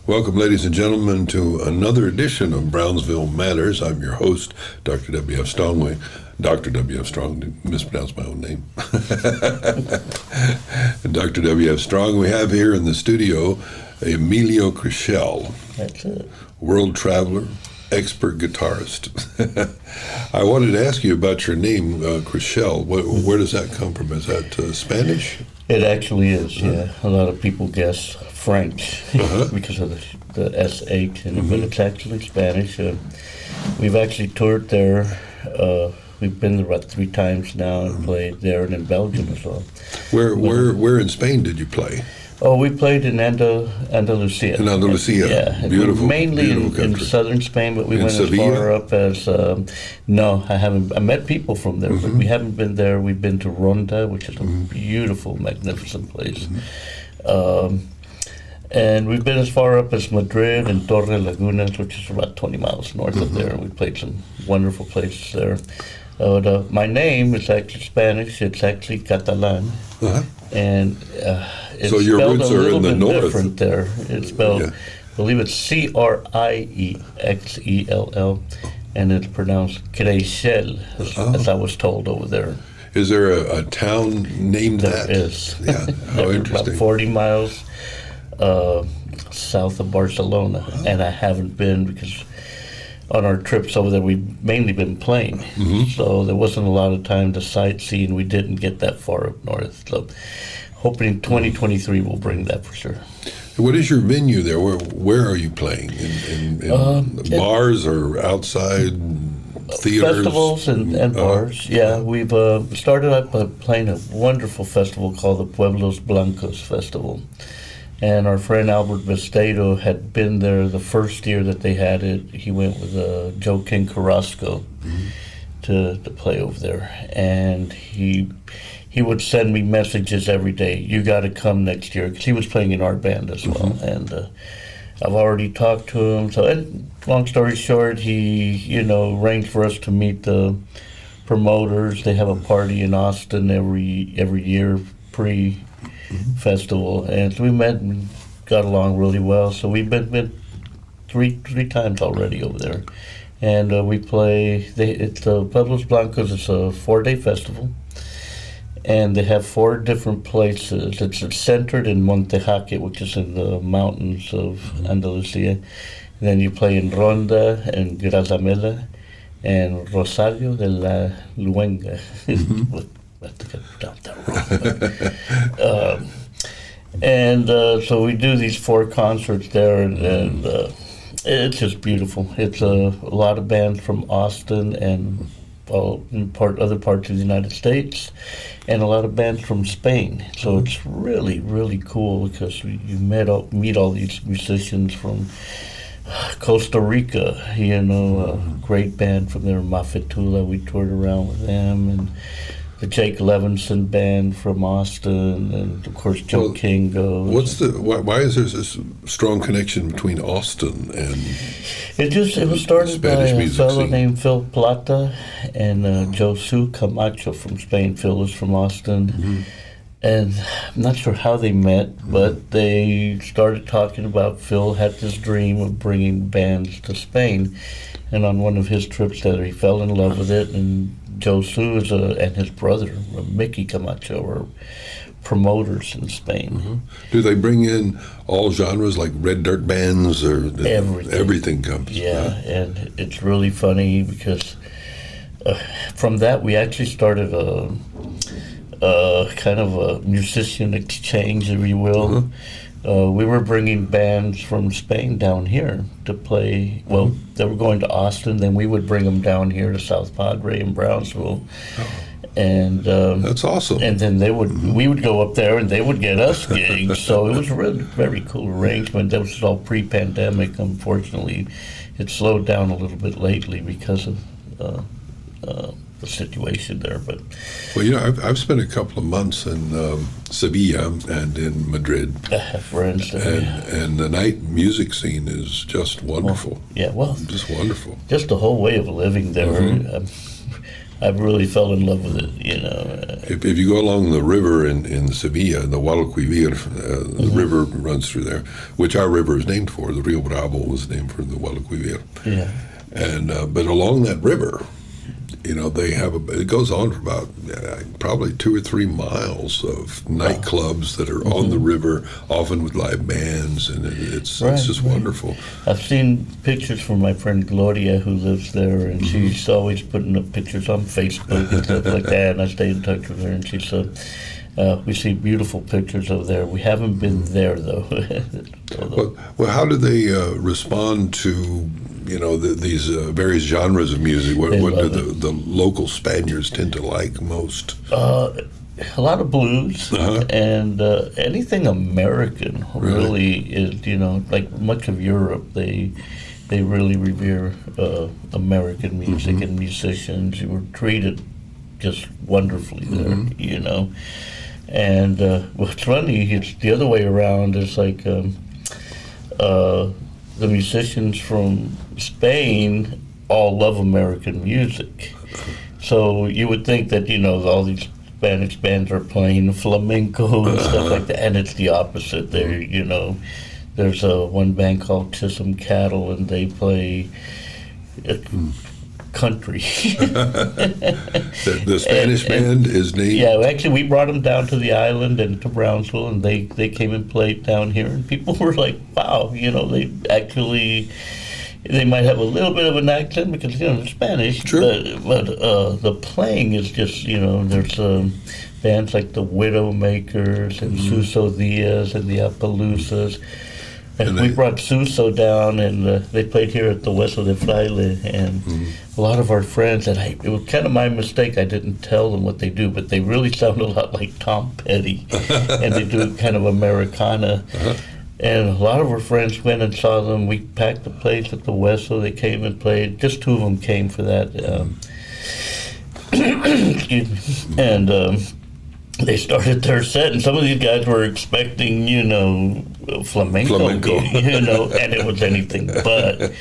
Welcome, ladies and gentlemen, to another edition of Brownsville Matters. I'm your host, Dr. W.F. Strongway. Dr. W.F. Strong, mispronounced my own name. Dr. W.F. Strong, we have here in the studio Emilio Crixell. That's it. World traveler, expert guitarist. I wanted to ask you about your name, Crixell. Where does that come from? Is that Spanish? It actually is, yeah. A lot of people guess French because of the SH, but it's actually Spanish. We've actually toured there. We've been there about 3 times now and played there and in Belgium as well. Where in Spain did you play? Oh, we played in Andalusia. In Andalusia, yeah. Beautiful. Mainly beautiful in southern Spain, but we went Sevilla? as far up as, no, I haven't. I met people from there, but we haven't been there. We've been to Ronda, which is a beautiful, magnificent place. And we've been as far up as Madrid and Torre Lagunas, which is about 20 miles north of there. We played some wonderful places there. My name is actually Spanish. It's actually Catalan. And it's so your spelled roots a are little in the bit north. different there. It's spelled, I believe it's Crixell, and it's pronounced Crixell, as I was told over there. Is there a town named that? There is. Yeah, how interesting. About 40 miles south of Barcelona, and I haven't been because on our trips over there we've mainly been playing, so there wasn't a lot of time to sightsee, and we didn't get that far up north. So hoping 2023 will bring that for sure. What is your venue there? Where are you playing? In bars or outside theaters? Festivals and bars. Yeah, we've started up playing a wonderful festival called the Pueblos Blancos Festival. And our friend Albert Vestedo had been there the first year that they had it. He went with Joe King Carrasco to play over there. And he would send me messages every day. You got to come next year, because he was playing in our band as well. And I've already talked to him. So, and long story short, he arranged for us to meet the promoters. They have a party in Austin every year pre-festival, and so we met and got along really well. So we've been three times already over there, and we play. It's Pueblos Blancos. It's a 4-day festival, and they have 4 different places. It's centered in Montejaque, which is in the mountains of Andalusia. And then you play in Ronda and Grazamela and Rosario de la Luenga. I think I pronounced that wrong. So we do these 4 concerts there, and it's just beautiful. It's a lot of bands from Austin and other parts of the United States, and a lot of bands from Spain. So it's really, really cool because you meet all these musicians from Costa Rica. A great band from there, Mafetula. We toured around with them, and the Jake Levinson band from Austin, and of course Joe King goes. Why is there this strong connection between Austin and it was started by a fellow scene? named Phil Plata and Josu Camacho from Spain. Phil is from Austin, and I'm not sure how they met, but they started talking about Phil had this dream of bringing bands to Spain, and on one of his trips there he fell in love with it, and Josu and his brother, Mickey Camacho, are promoters in Spain. Do they bring in all genres, like red dirt bands, or everything comes? Yeah, and it's really funny because from that we actually started a kind of a musician exchange, if you will. We were bringing bands from Spain down here to play. Well, they were going to Austin, then we would bring them down here to South Padre and Brownsville. And that's awesome. And then we would go up there and they would get us gigs. So it was a really very cool arrangement. That was all pre-pandemic. Unfortunately, it slowed down a little bit lately because of the situation there. But I've spent a couple of months in Sevilla and in Madrid. I have friends there. And the night music scene is just wonderful. Just wonderful. Just wonderful. Just the whole way of living there. I really fell in love with it, If you go along the river in Sevilla, the Guadalquivir, the river runs through there, which our river is named for. The Rio Bravo was named for the Guadalquivir. Yeah. And but along that river, they have it goes on for about probably 2 or 3 miles of nightclubs that are on the river, often with live bands, and it's just wonderful. I've seen pictures from my friend Gloria, who lives there, and she's always putting up pictures on Facebook and stuff like that, and I stay in touch with her, and she said, we see beautiful pictures of there. We haven't been there, though. Well, how do they respond to these various genres of music? What do the local Spaniards tend to like most? A lot of blues and anything American really is, like much of Europe, they really revere American music and musicians who were treated just wonderfully there, And what's funny, it's the other way around. It's like the musicians from Spain all love American music. So you would think that, all these Spanish bands are playing flamenco and stuff like that, and it's the opposite. There's one band called Chisholm Cattle, and they play country. The Spanish band is named? Yeah, actually, we brought them down to the island and to Brownsville, and they came and played down here, and people were like, wow, they might have a little bit of an accent because, they're Spanish, sure. but the playing is just, there's bands like the Widowmakers and Suso Diaz and the Appaloosas. And we brought Suso down, and they played here at the Hueso de Fraile, and a lot of our friends, and it was kind of my mistake, I didn't tell them what they do, but they really sound a lot like Tom Petty, and they do kind of Americana. And a lot of our friends went and saw them. We packed the place at the Hueso. They came and played. Just 2 of them came for that. Excuse me. And they started their set, and some of these guys were expecting, flamenco. And it was anything but.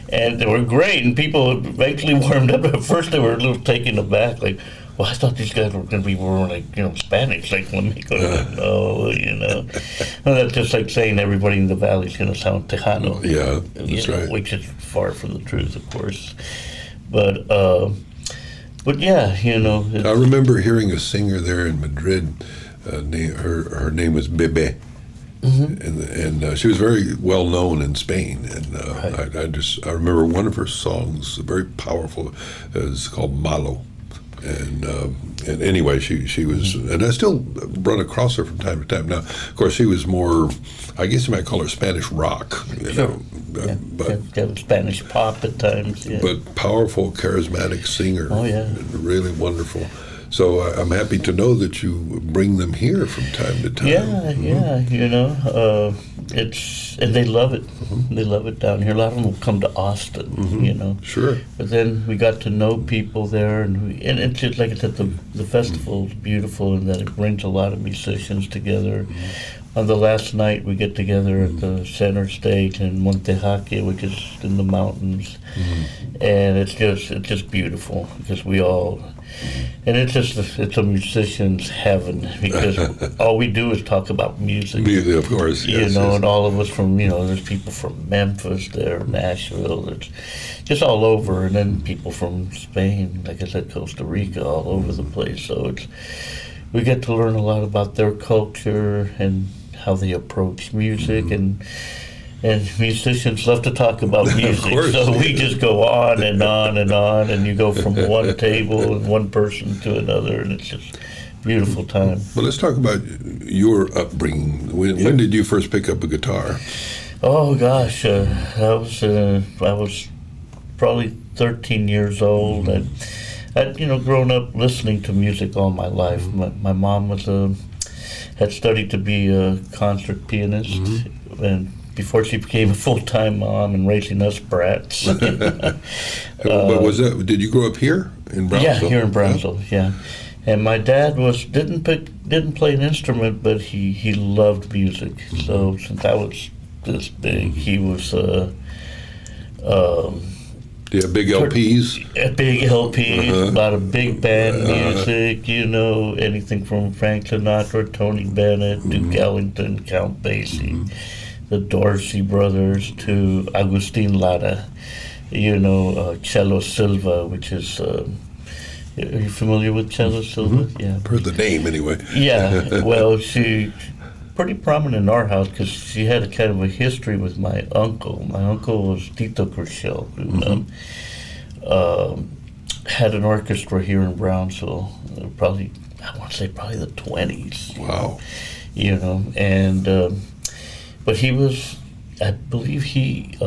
And they were great, and people eventually warmed up. At first, they were a little taken aback, like, well, I thought these guys were going to be more like, Spanish, like flamenco. No, Well, that's just like saying everybody in the valley is going to sound Tejano. Yeah, that's right. Which is far from the truth, of course. But yeah, I remember hearing a singer there in Madrid. Her name was Bebe, and she was very well known in Spain. And I remember one of her songs, very powerful, is called Malo. And anyway, she was, and I still run across her from time to time. Now, of course, she was more, I guess you might call her Spanish rock, but Spanish pop at times. Yeah. But powerful, charismatic singer. Oh yeah, really wonderful. So I'm happy to know that you bring them here from time to time. And they love it. They love it down here. A lot of them will come to Austin, Sure. But then we got to know people there, and it's just like I said, the festival is beautiful in that it brings a lot of musicians together. On the last night, we get together at the center stage in Montejaque, which is in the mountains, and it's just beautiful because we all. And it's a musician's heaven because all we do is talk about music. Music, of course, yes, and all of us from, there's people from Memphis there, Nashville, it's just all over, and then people from Spain, like I said, Costa Rica, all over the place. So we get to learn a lot about their culture and how they approach music, and musicians love to talk about music, so we just go on and on and on, and you go from one table and one person to another, and it's just a beautiful time. Well, let's talk about your upbringing. When did you first pick up a guitar? Oh gosh, I was probably 13 years old. I'd grown up listening to music all my life. My mom had studied to be a concert pianist, and before she became a full-time mom and raising us brats. But did you grow up here in Brownsville? Yeah, here in Brownsville, yeah. And my dad didn't play an instrument, but he loved music. So since I was this big, he was Do you have big LPs? A big LP, a lot of big band music, anything from Frank Sinatra, Tony Bennett, Duke Ellington, Count Basie, the Dorsey Brothers, to Agustin Lara, Cello Silva, which is, are you familiar with Cello Silva? Yeah. I've heard the name anyway. Yeah, well, she pretty prominent in our house because she had a kind of a history with my uncle. My uncle was Tito Crixell, who had an orchestra here in Brownsville, probably the 20s. Wow. But he was, I believe he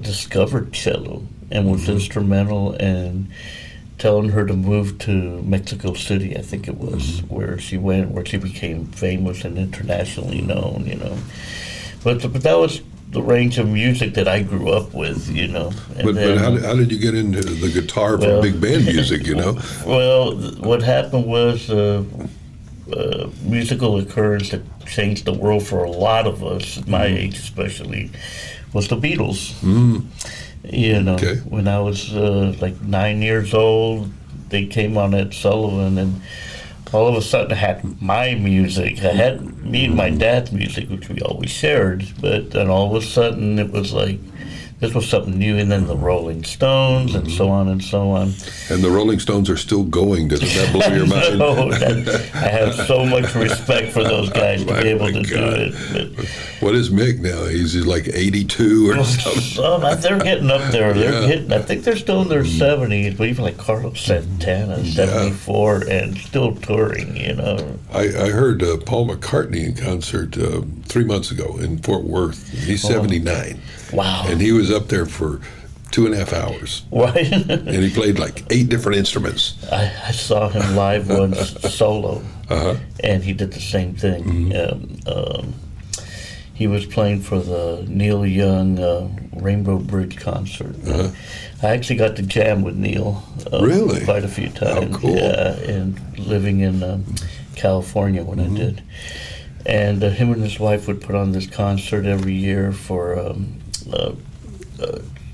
discovered cello and was instrumental in telling her to move to Mexico City, I think it was, where she went, where she became famous and internationally known, But that was the range of music that I grew up with, But how did you get into the guitar for big band music, Well, what happened was a musical occurrence that changed the world for a lot of us, my age especially, was the Beatles. When I was like 9 years old, they came on at Sullivan, and all of a sudden I had my music. I had me and my dad's music, which we always shared, but then all of a sudden it was like, this was something new, and then the Rolling Stones, and so on and so on. And the Rolling Stones are still going. Doesn't that blow your mind? I have so much respect for those guys to be able to do it. But what is Mick now? He's like 82 or something. They're getting up there. I think they're still in their 70s, but even like Carlos Santana, 74, and still touring, I heard Paul McCartney in concert 3 months ago in Fort Worth. He's 79. Wow. And he was up there for 2.5 hours. Right. And he played like 8 different instruments. I saw him live once solo, and he did the same thing. He was playing for the Neil Young Rainbow Bridge concert. I actually got to jam with Neil really? Quite a few times. How cool. Yeah, and living in California when I did. And him and his wife would put on this concert every year for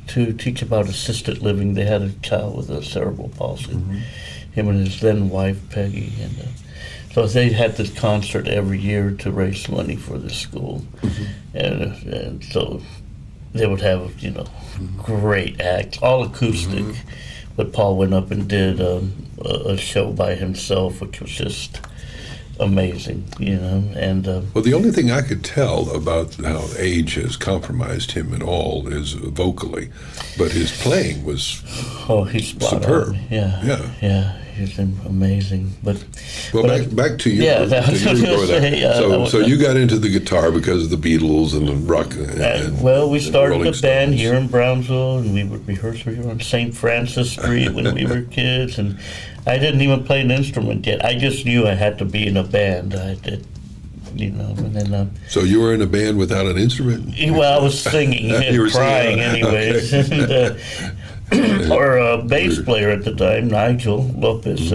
to teach about assisted living. They had a child with a cerebral palsy. Him and his then wife Peggy, and so they had this concert every year to raise money for the school, and so they would have great acts, all acoustic. But Paul went up and did a show by himself, which was just amazing, and well, the only thing I could tell about how age has compromised him at all is vocally, but his playing was he's spot superb. on. Yeah, he's amazing. But back to your so you got into the guitar because of the Beatles and the rock. We started a band here in Brownsville, and we would rehearse here on St. Francis Street when we were kids, and I didn't even play an instrument yet. I just knew I had to be in a band. I did, and then. So you were in a band without an instrument? Well, I was singing and crying, anyways. Okay. And, our bass player at the time, Nigel Lopez,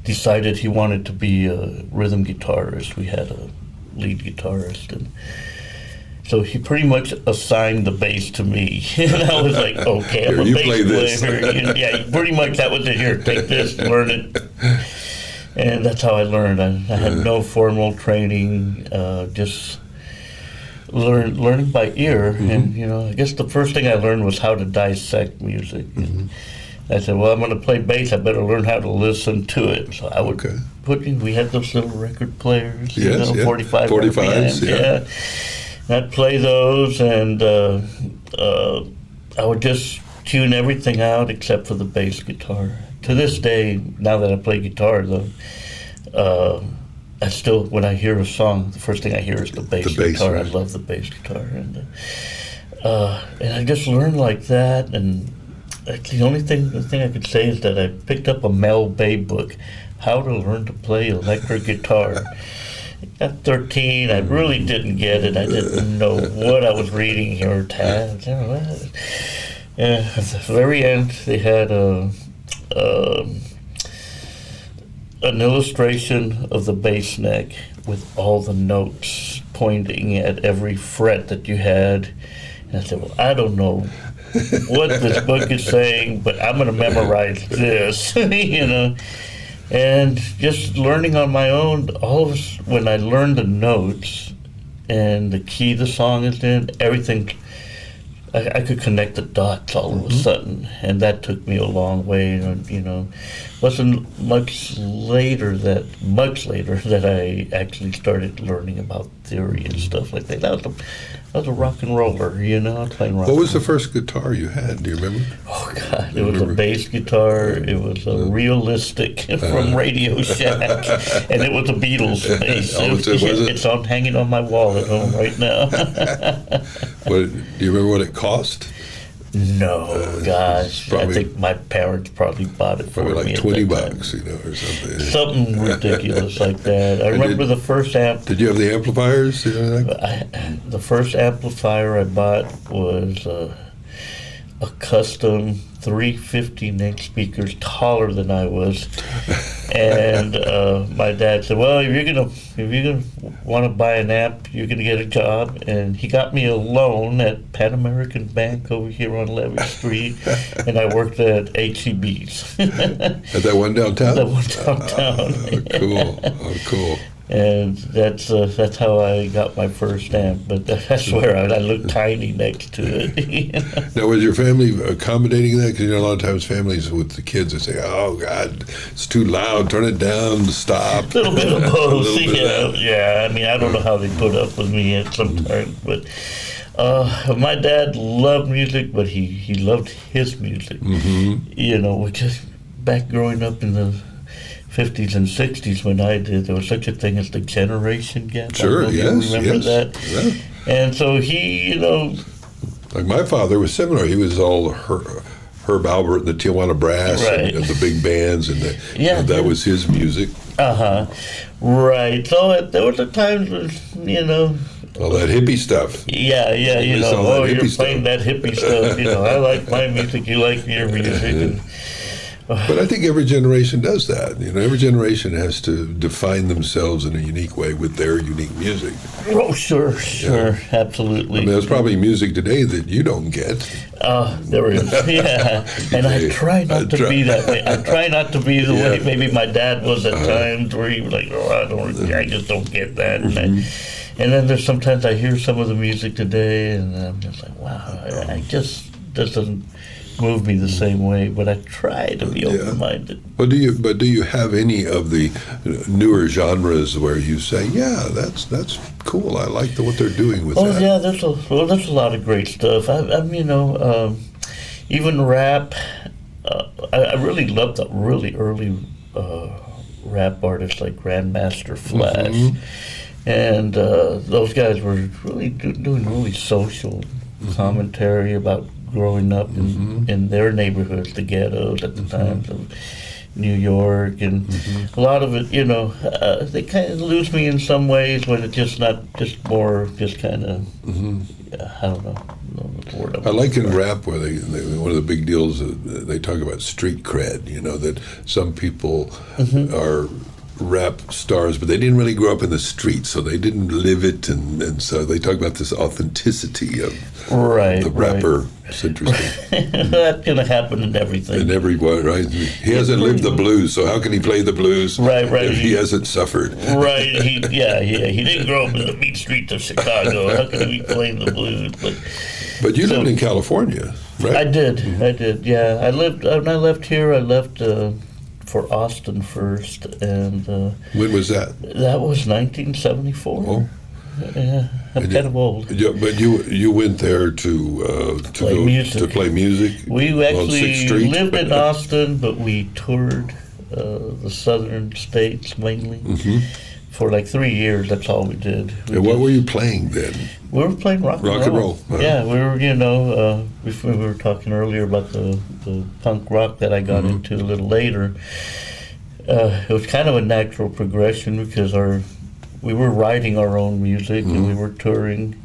decided he wanted to be a rhythm guitarist. We had a lead guitarist, and so he pretty much assigned the bass to me. And I was like, okay, I'm a bass player. Yeah, pretty much that was it. Here, take this, learn it. And that's how I learned. I had no formal training, just learning by ear. And, I guess the first thing I learned was how to dissect music. And I said, well, I'm going to play bass. I better learn how to listen to it. So I would we had those little record players, 45 45s, RPM, I'd play those, and I would just tune everything out except for the bass guitar. To this day, now that I play guitar, though, I still, when I hear a song, the first thing I hear is the bass guitar. Right. I love the bass guitar, and I just learned like that. And the thing I could say is that I picked up a Mel Bay book, How to Learn to Play Electric Guitar. At 13, I really didn't get it. I didn't know what I was reading here. Tabs. At the very end, they had an illustration of the bass neck with all the notes pointing at every fret that you had. And I said, well, I don't know what this book is saying, but I'm going to memorize this, you know. And just learning on my own, when I learned the notes and the key the song is in, everything, I could connect the dots all of a sudden, and that took me a long way. You know, wasn't much later that I actually started learning about theory and stuff like that. I was a rock and roller, you know. I was playing rock. What was the first guitar you had? Do you remember? Oh God, it was a bass guitar. It was a realistic from Radio Shack, and it was a Beatles bass. It's on hanging on my wall at home right now. Do you remember what it cost? No, gosh. I think my parents probably bought it for me. Probably like $20, you know, or something. Something ridiculous like that. I remember the first amp. Did you have the amplifiers? The first amplifier I bought was a custom 315-inch speakers, taller than I was, and my dad said, "Well, if you're gonna want to buy an amp, you're gonna get a job." And he got me a loan at Pan American Bank over here on Levy Street, and I worked at HEB's. At that one downtown. That one downtown. Cool. Oh, cool. And that's how I got my first amp. But I swear I look tiny next to it. Now, was your family accommodating that? Because, you know, a lot of times families with the kids, they say, "Oh God, it's too loud. Turn it down. Stop." A little bit of both. Yeah. I mean, I don't know how they put up with me at sometimes, but my dad loved music, but he loved his music. Mm-hmm. You know, which is back growing up in the 50s and 60s when I did, there was such a thing as the generation gap. Sure, yes, you remember that? Yeah. And so he, you know... Like my father was similar. He was all Herb Albert and the Tijuana Brass and the big bands, and that was his music. Uh-huh. Right. So there was a time when, you know... All that hippie stuff. Yeah, you know, you're playing that hippie stuff. You know, I like my music, you like your music. And, but I think every generation does that. You know, every generation has to define themselves in a unique way with their unique music. Oh, sure, absolutely. I mean, there's probably music today that you don't get. There is, yeah. And I try not to be that way. I try not to be the way maybe my dad was at times, where he was like, I just don't get that. And then there's sometimes I hear some of the music today, and I'm just like, wow, I just doesn't move me the same way, but I try to be open-minded. But do you have any of the newer genres where you say, yeah, that's cool. I like what they're doing with that. Oh yeah, there's a lot of great stuff. Even rap. I really love the really early rap artists like Grandmaster Flash, and those guys were really doing really social commentary about growing up in their neighborhoods, the ghettos at the times of New York, and a lot of it, you know, they kind of lose me in some ways when it's just kind of, I don't know the word. I like in rap where they one of the big deals, they talk about street cred, you know, that some people are rap stars, but they didn't really grow up in the streets, so they didn't live it, and so they talk about this authenticity of the rapper. It's interesting. That's going to happen in everything. In everyone, right? He hasn't lived the blues, so how can he play the blues if he hasn't suffered? Right. He didn't grow up in the mean streets of Chicago. How can he be playing the blues? But you lived in California, right? I did, yeah. When I left here, I left for Austin first, and when was that? That was 1974. Oh, yeah, I'm kind of old. Yeah, but you went there to play music. We actually lived in Austin, but we toured the southern states mainly for like 3 years. That's all we did. What were you playing then? We were playing rock and roll. Uh-huh. Yeah, we were. You know, we were talking earlier about the punk rock that I got into a little later. It was kind of a natural progression because we were writing our own music and we were touring.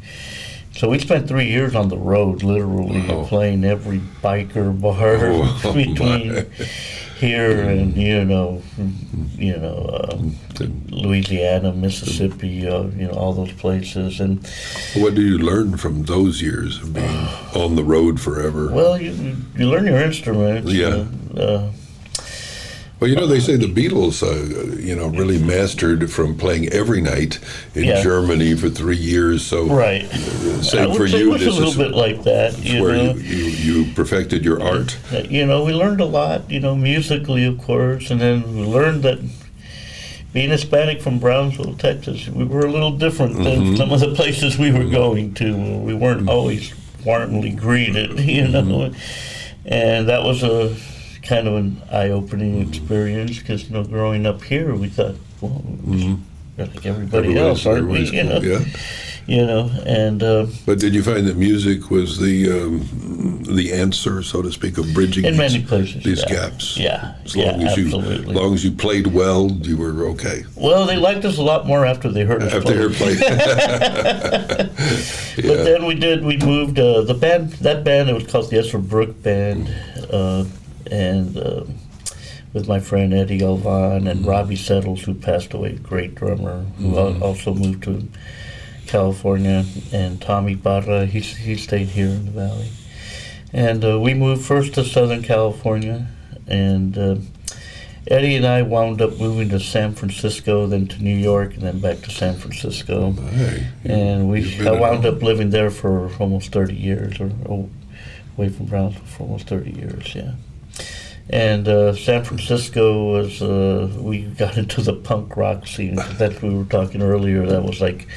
So we spent 3 years on the road, literally playing every biker bar between here and Louisiana, Mississippi, all those places. And what do you learn from those years of being on the road forever? well, you learn your instruments. Yeah. Well, they say the Beatles, really mastered from playing every night in Germany for 3 years. So, right. Same for you. It was a little bit like that. Where you perfected your art. We learned a lot, musically, of course, and then we learned that being Hispanic from Brownsville, Texas, we were a little different than some of the places we were going to. We weren't always warmly greeted, and that was a kind of an eye-opening experience because, growing up here, we thought, well, we're like everybody else, aren't we? Cool, yeah. And but did you find that music was the answer, so to speak, of bridging in many places these gaps? Yeah, as long as you played well, you were okay. Well, they liked us a lot more after they heard us play. After they heard play. But then we moved the band. That band, it was called the Ezra Brook Band, and with my friend Eddie Alvan and Robbie Settles, who passed away, great drummer, who also moved to California, and Tommy Barra, he stayed here in the Valley. And we moved first to Southern California, and Eddie and I wound up moving to San Francisco, then to New York, and then back to San Francisco. Hey, and I wound up living there for almost 30 years, or away from Brownsville for almost 30 years, yeah. And San Francisco was, we got into the punk rock scene. That we were talking earlier, that was like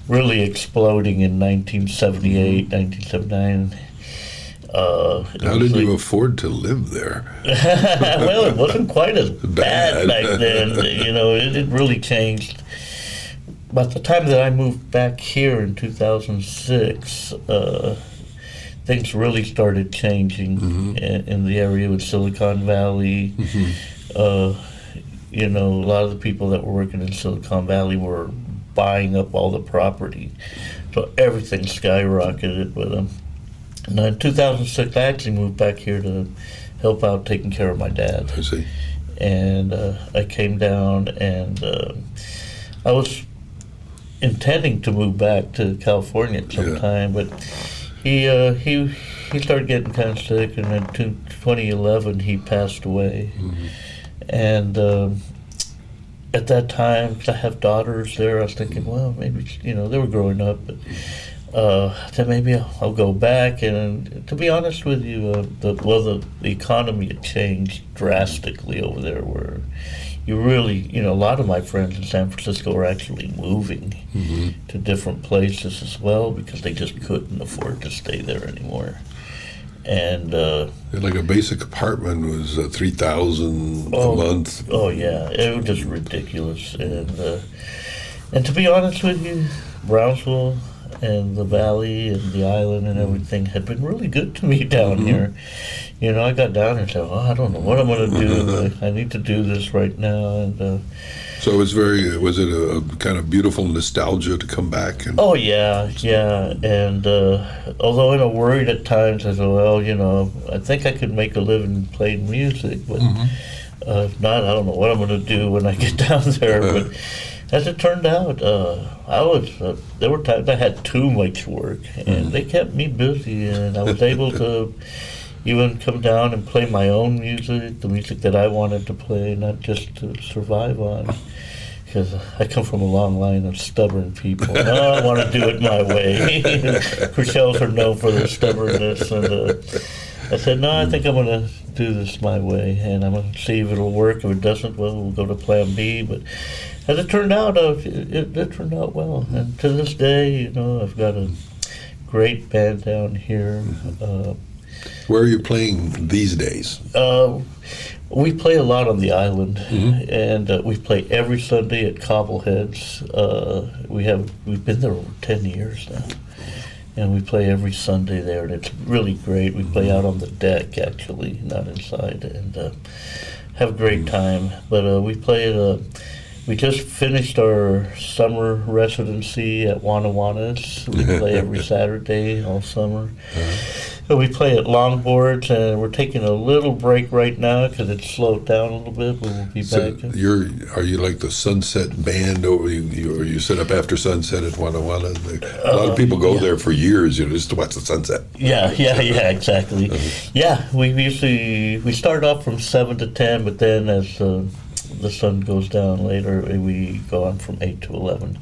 really exploding in 1978, 1979. How did you afford to live there? Well, it wasn't quite as bad back then. It really changed. By the time that I moved back here in 2006, things really started changing in the area with Silicon Valley. A lot of the people that were working in Silicon Valley were buying up all the property. So everything skyrocketed with them. And in 2006, I actually moved back here to help out taking care of my dad. I see. And I came down, and I was intending to move back to California at some time, but he started getting kind of sick, and in 2011 he passed away. And at that time, 'cause I have daughters there, I was thinking, well, maybe they were growing up, but then maybe I'll go back. And to be honest with you, the economy had changed drastically over there, where you really, a lot of my friends in San Francisco are actually moving to different places as well because they just couldn't afford to stay there anymore. And like a basic apartment was $3,000 a month. Oh yeah, it was just ridiculous. And to be honest with you, Brownsville and the Valley and the island and everything had been really good to me down here. I got down and said, I don't know what I'm going to do. I need to do this right now. And so was it a kind of beautiful nostalgia to come back? Oh, yeah. And although I worried at times, I said, well, I think I could make a living playing music, but if not, I don't know what I'm going to do when I get down there. But as it turned out, there were times I had too much work, and they kept me busy, and I was able to even come down and play my own music, the music that I wanted to play, not just to survive on. Because I come from a long line of stubborn people. No, I want to do it my way. Crixells are known for their stubbornness, and I said, no, I think I'm going to do this my way, and I'm going to see if it'll work. If it doesn't, well, we'll go to Plan B. But as it turned out, it turned out well. And to this day, I've got a great band down here. Where are you playing these days? We play a lot on the island, and we play every Sunday at Cobbleheads. We've been there over 10 years now, and we play every Sunday there, and it's really great. We play out on the deck, actually, not inside, and have a great time. But we just finished our summer residency at Wanawanas. We play every Saturday all summer. So we play at longboards, and we're taking a little break right now because it's slowed down a little bit, but we'll be So back. are you like the sunset band, or you set up after sunset at Walla Walla? A lot of people go there for years, just to watch the sunset. Yeah, exactly. Yeah, we start off from 7 to 10, but then as the sun goes down later, we go on from 8 to 11.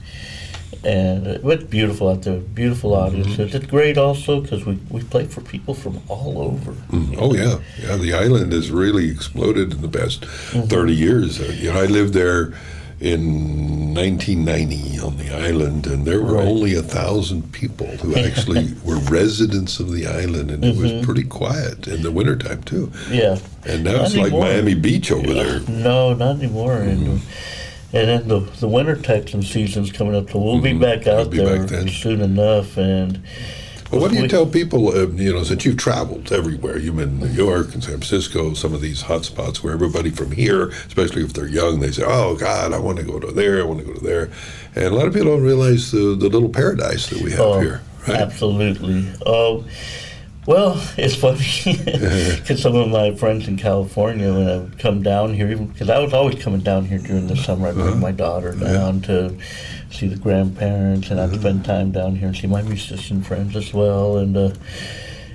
And it's beautiful out there, beautiful audience. It's great also because we play for people from all over. Oh, yeah. The island has really exploded in the past 30 years. I lived there in 1990 on the island, and there were only 1,000 people who actually were residents of the island, and it was pretty quiet in the wintertime, too. Yeah. And now Not it's like anymore. Miami Beach over there. No, not anymore. And then the winter Texan season's coming up, so we'll be back out there then. soon enough. And Well, what do you tell people, since you've traveled everywhere, you've been in New York and San Francisco, some of these hot spots where everybody from here, especially if they're young, they say, oh, God, I want to go to there, I want to go to there. And a lot of people don't realize the little paradise that we have here, right? Absolutely. Well, it's funny because some of my friends in California, when I would come down here, even because I was always coming down here during the summer, I'd bring my daughter down to see the grandparents, and I'd spend time down here and see my musician friends as well. And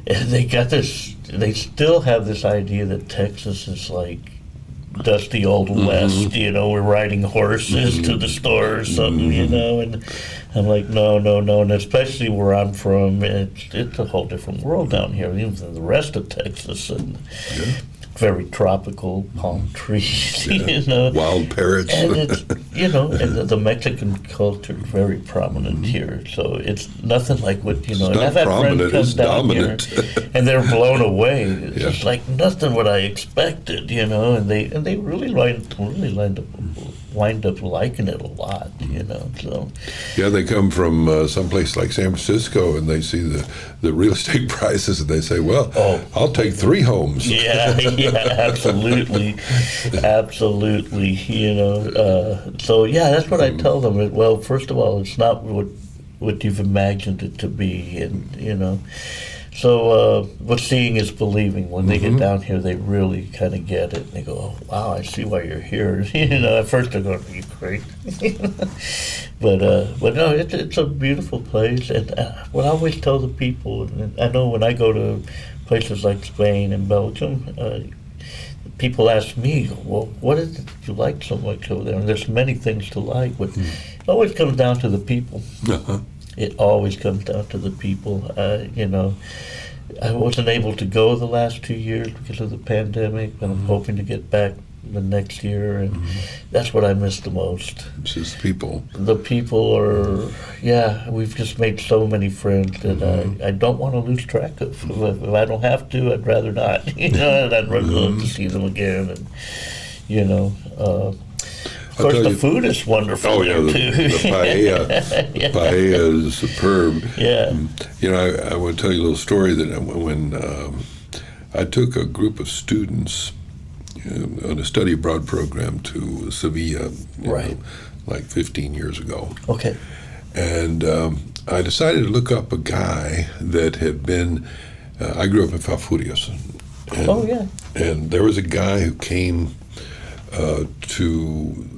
they got this, they still have this idea that Texas is like dusty old west, we're riding horses to the store or something, and I'm like, no, and especially where I'm from, it's a whole different world down here, even than the rest of Texas, and very tropical palm trees, Wild parrots. and it's, and the Mexican culture is very prominent here, so it's nothing like what, and I've had friends come down dominant. here, and they're blown away. It's just like nothing what I expected, and they really wind up liking it a lot, so. Yeah, they come from someplace like San Francisco, and they see the real estate prices, and they say, well, I'll take 3 homes. Yeah, absolutely. So, that's what I tell them. Well, first of all, it's not what you've imagined it to be, and, so what's seeing is believing. When they get down here, they really kind of get it. And they go, oh, wow, I see why you're here. At first they're going, are you crazy? But no, it's a beautiful place. And what I always tell the people, and I know when I go to places like Spain and Belgium, people ask me, well, what is it that you like so much over there? And there's many things to like, but it always comes down to the people. It always comes down to the people. I wasn't able to go the last 2 years because of the pandemic, but I'm hoping to get back the next year, and that's what I miss the most. It's just people. The people are, we've just made so many friends that I don't want to lose track of. If I don't have to, I'd rather not. And I'd rather love to see them again, and of course, the food is wonderful. Oh, yeah, the paella. The paella is superb. Yeah. I want to tell you a little story that when I took a group of students on a study abroad program to Sevilla, like 15 years ago. Okay. And I decided to look up a guy that had been, I grew up in Falfurrias. And there was a guy who came to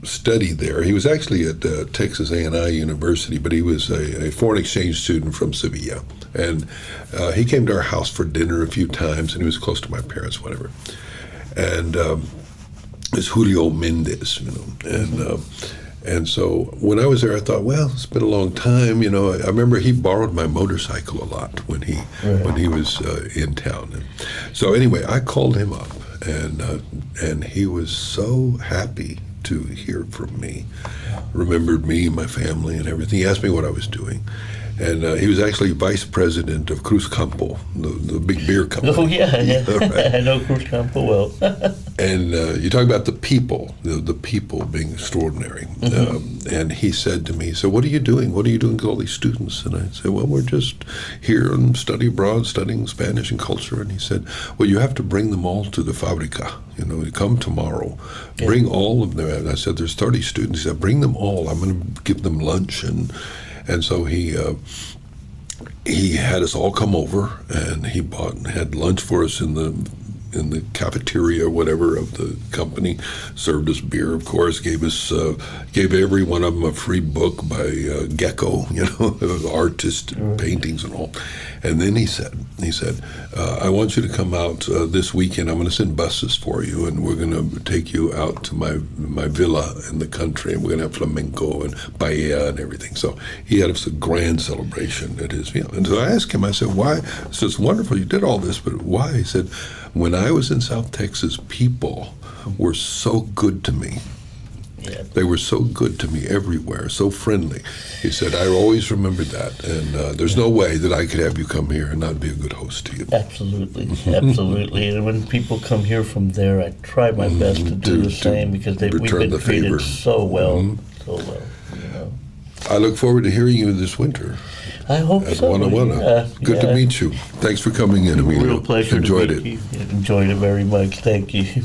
study there. He was actually at Texas A&I University, but he was a foreign exchange student from Sevilla. And he came to our house for dinner a few times, and he was close to my parents, whatever. And it's Julio Mendez, and so when I was there, I thought, well, it's been a long time. I remember he borrowed my motorcycle a lot when he was in town. And so anyway, I called him up, and he was so happy to hear from me, remembered me, my family, and everything. He asked me what I was doing. And he was actually vice president of Cruz Campo, the big beer company. Oh, yeah. Right. I know Cruz Campo well. And you talk about the people, the people being extraordinary. And he said to me, so what are you doing? What are you doing with all these students? And I said, well, we're just here and study abroad, studying Spanish and culture. And he said, well, you have to bring them all to the Fabrica. Come tomorrow. Yeah. Bring all of them. And I said, there's 30 students. He said, bring them all. I'm going to give them lunch. And so he he had us all come over, and he had lunch for us in the cafeteria or whatever of the company. Served us beer, of course. Gave every one of them a free book by Gecko, artist paintings and all. And then he said, I want you to come out this weekend. I'm going to send buses for you, and we're going to take you out to my villa in the country, and we're going to have flamenco and paella and everything. So he had us a grand celebration at his villa. And so I asked him, I said, why? So it's wonderful you did all this, but why? He said, when I was in South Texas, people were so good to me. Yeah. They were so good to me everywhere, so friendly. He said, I always remembered that, and there's no way that I could have you come here and not be a good host to you. Absolutely, absolutely. And when people come here from there, I try my best to do the same, because we've been treated so well, so well. I look forward to hearing you this winter. I hope at so. Walla Walla. Good to meet you. Thanks for coming in, Emilio. Real pleasure. Enjoyed it. Enjoyed it very much. Thank you.